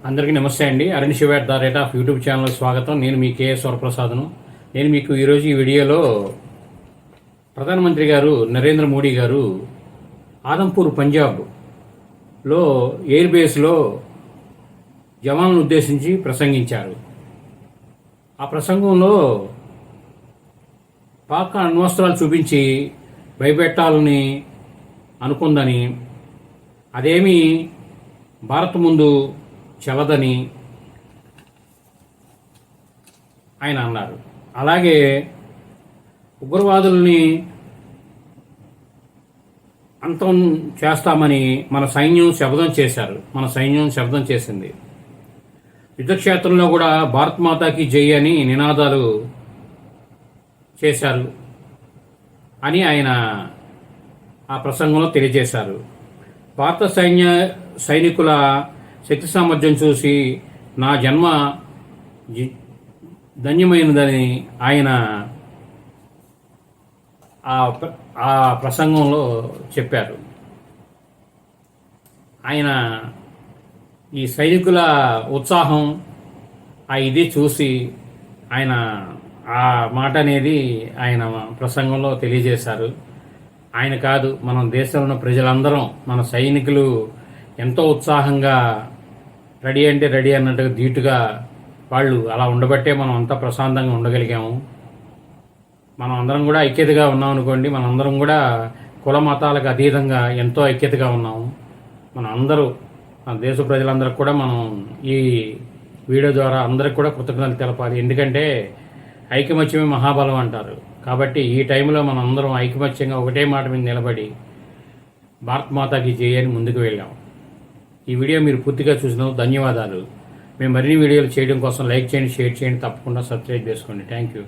అందరికీ నమస్తే అండి. Arun Shiva the rate of YouTube channel స్వాగతం. నేను మీ కేఎస్ వరప్రసాద్ను. నేను మీకు ఈరోజు ఈ వీడియోలో ప్రధానమంత్రి గారు నరేంద్ర మోడీ గారు ఆదంపూర్ పంజాబ్లో ఎయిర్ బేస్లో జవాన్లను ఉద్దేశించి ప్రసంగించారు. ఆ ప్రసంగంలో పాక్ అణ్వస్త్రాలు చూపించి భయపెట్టాలని అనుకుందని, అదేమీ భారత్ ముందు చెల్లదని ఆయన అన్నారు. అలాగే ఉగ్రవాదుల్ని అంతం చేస్తామని మన సైన్యం శబ్దం చేసింది. యుద్ధక్షేత్రంలో కూడా భారత్ మాతాకి జై అని నినాదాలు చేశారు అని ఆయన ఆ ప్రసంగంలో తెలియజేశారు. భారత సైనికుల శక్తి సామర్థ్యం చూసి నా జన్మ ధన్యమైనదని ఆయన ఆ ప్రసంగంలో చెప్పారు. ఆయన ఈ సైనికుల ఉత్సాహం ఇది చూసి ఆయన ఆ మాట అనేది ఆయన ప్రసంగంలో తెలియజేశారు. ఆయన కాదు, మన దేశంలో ఉన్న ప్రజలందరం, మన సైనికులు ఎంతో ఉత్సాహంగా రెడీ అంటే రెడీ అన్నట్టుగా ధీటుగా వాళ్ళు అలా ఉండబట్టే మనం అంతా ప్రశాంతంగా ఉండగలిగాము. మనం అందరం కూడా ఐక్యతగా ఉన్నాం అనుకోండి. మనం అందరం కూడా కుల మతాలకు అతీతంగా ఎంతో ఐక్యతగా ఉన్నాము. మన దేశ ప్రజలందరికీ కూడా మనం ఈ వీడియో ద్వారా అందరికి కూడా కృతజ్ఞతలు తెలపాలి. ఎందుకంటే ఐకమత్యమే మహాబలం అంటారు. కాబట్టి ఈ టైంలో మనం అందరం ఐకమత్యంగా ఒకటే మాట మీద నిలబడి భారత్ మాతాకి జై అని ముందుకు వెళ్ళాం. ఈ వీడియో మీరు పూర్తిగా చూసినందుకు ధన్యవాదాలు. మేము మరిన్ని వీడియోలు చేయడం కోసం లైక్ చేయండి, షేర్ చేయండి, తప్పకుండా సబ్స్క్రైబ్ చేసుకోండి. Thank you.